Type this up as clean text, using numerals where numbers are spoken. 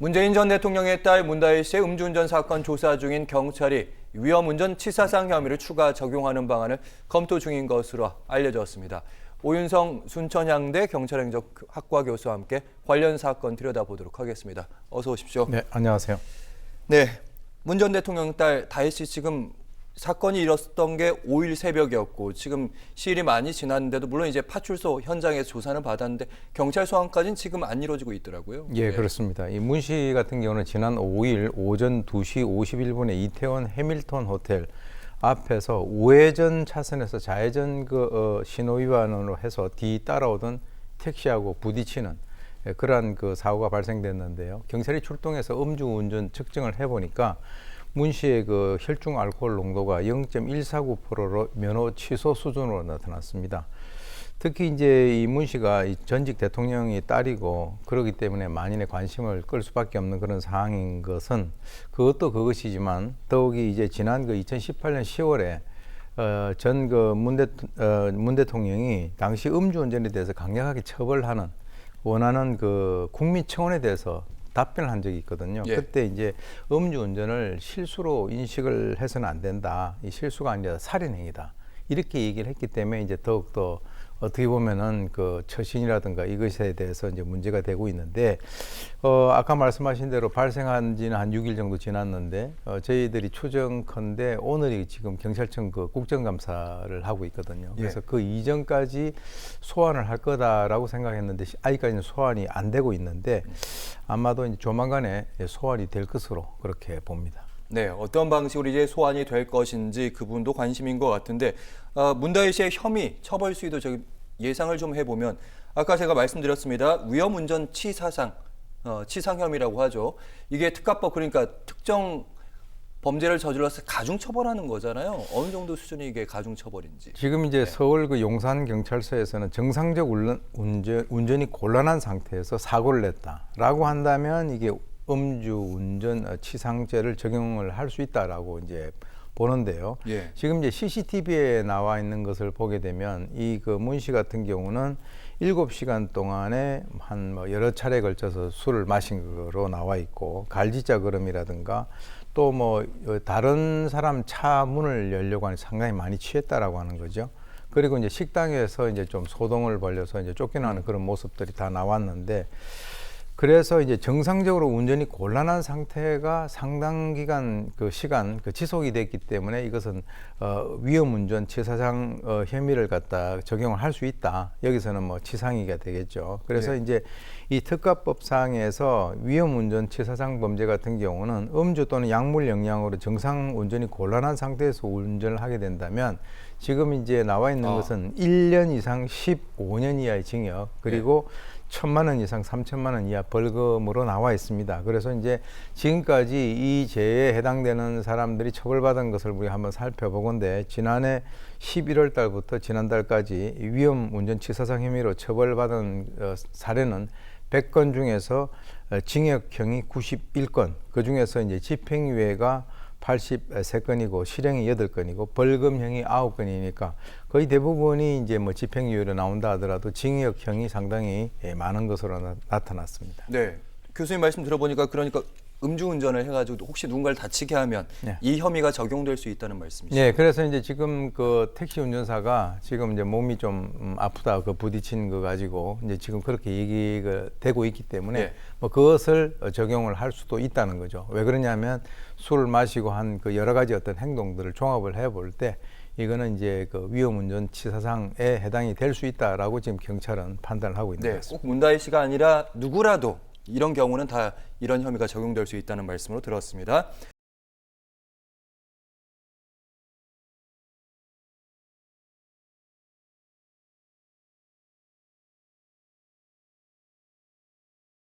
문재인 전 대통령의 딸 문다혜 씨의 음주운전 사건 조사 중인 경찰이 위험운전 치사상 혐의를 추가 적용하는 방안을 검토 중인 것으로 알려졌습니다. 오윤성 순천향대 경찰행정학과 교수와 함께 관련 사건 들여다보도록 하겠습니다. 어서 오십시오. 네, 안녕하세요. 네, 문 전 대통령 딸 다혜 씨 지금 사건이 일어났던 게 5일 새벽이었고 지금 시일이 많이 지났는데도 물론 이제 파출소 현장에서 조사는 받았는데 경찰 소환까지는 지금 안 이루어지고 있더라고요. 예, 네. 그렇습니다. 이 문 씨 같은 경우는 지난 5일 오전 2시 51분에 이태원 해밀턴 호텔 앞에서 우회전 차선에서 좌회전 신호 위반으로 해서 뒤따라오던 택시하고 부딪히는 그러한 사고가 발생됐는데요. 경찰이 출동해서 음주운전 측정을 해보니까 문 씨의 혈중 알코올 농도가 0.149%로 면허 취소 수준으로 나타났습니다. 특히 이제 이 문 씨가 전직 대통령의 딸이고 그렇기 때문에 만인의 관심을 끌 수밖에 없는 그런 상황인 것은 그것도 그것이지만 더욱이 이제 지난 2018년 10월에 문 대통령이 당시 음주운전에 대해서 강력하게 처벌하는 원하는 국민청원에 대해서 답변을 한 적이 있거든요. 예. 그때 이제 음주운전을 실수로 인식을 해서는 안 된다. 이 실수가 아니라 살인행위다. 이렇게 얘기를 했기 때문에 이제 더욱더 어떻게 보면은 처신이라든가 이것에 대해서 이제 문제가 되고 있는데, 아까 말씀하신 대로 발생한 지는 한 6일 정도 지났는데, 저희들이 추정컨대 오늘이 지금 경찰청 국정감사를 하고 있거든요. 그래서 예. 그 이전까지 소환을 할 거다라고 생각했는데, 아직까지는 소환이 안 되고 있는데, 아마도 이제 조만간에 소환이 될 것으로 그렇게 봅니다. 네, 어떤 방식으로 이제 소환이 될 것인지 그 부분도 관심인 것 같은데 문다혜 씨의 혐의, 처벌 수위도 저기 예상을 좀 해보면 아까 제가 말씀드렸습니다. 위험운전 치사상, 치상 혐의라고 하죠. 이게 특가법 그러니까 특정 범죄를 저질러서 가중처벌하는 거잖아요. 어느 정도 수준이 이게 가중처벌인지. 지금 이제 서울 용산경찰서에서는 정상적 운전이 곤란한 상태에서 사고를 냈다라고 한다면 이게 음주운전 치상죄를 적용을 할 수 있다라고 이제 보는데요. 예. 지금 이제 CCTV에 나와 있는 것을 보게 되면 이 문 씨 같은 경우는 7시간 동안에 한 여러 차례에 걸쳐서 술을 마신 거로 나와 있고 갈지자 걸음이라든가 또 다른 사람 차 문을 열려고 하는 상당히 많이 취했다라고 하는 거죠. 그리고 이제 식당에서 이제 좀 소동을 벌여서 이제 쫓겨나는 그런 모습들이 다 나왔는데 그래서 이제 정상적으로 운전이 곤란한 상태가 상당 기간 시간 지속이 됐기 때문에 이것은 위험운전 치사상 혐의를 갖다 적용을 할 수 있다. 여기서는 치상이가 되겠죠. 그래서 예. 이제 이 특가법상에서 위험운전 치사상 범죄 같은 경우는 음주 또는 약물 영향으로 정상 운전이 곤란한 상태에서 운전을 하게 된다면 지금 이제 나와 있는 것은 1년 이상 15년 이하의 징역 그리고 1,000만 원 이상 3천만 원 이하 벌금으로 나와 있습니다. 그래서 이제 지금까지 이 죄에 해당되는 사람들이 처벌받은 것을 우리 한번 살펴보건데 지난해 11월 달부터 지난달까지 위험운전 치사상 혐의로 처벌받은 사례는 100건 중에서 징역형이 91건, 그 중에서 이제 집행유예가 83건이고 실형이 8건이고 벌금형이 9건이니까 거의 대부분이 이제 집행유예로 나온다 하더라도 징역형이 상당히 많은 것으로 나타났습니다. 네, 교수님 말씀 들어보니까 그러니까 음주운전을 해가지고 혹시 누군가를 다치게 하면 네. 이 혐의가 적용될 수 있다는 말씀이시죠? 네, 그래서 이제 지금 택시 운전사가 지금 이제 몸이 좀 아프다, 부딪힌 거 가지고 이제 지금 그렇게 얘기가 되고 있기 때문에 네. 그것을 적용을 할 수도 있다는 거죠. 왜 그러냐면 술을 마시고 한 여러 가지 어떤 행동들을 종합을 해볼 때 이거는 이제 위험운전 치사상에 해당이 될 수 있다라고 지금 경찰은 판단을 하고 있는 것 같습니다. 꼭 문다혜 씨가 아니라 누구라도 이런 경우는 다 이런 혐의가 적용될 수 있다는 말씀으로 들었습니다.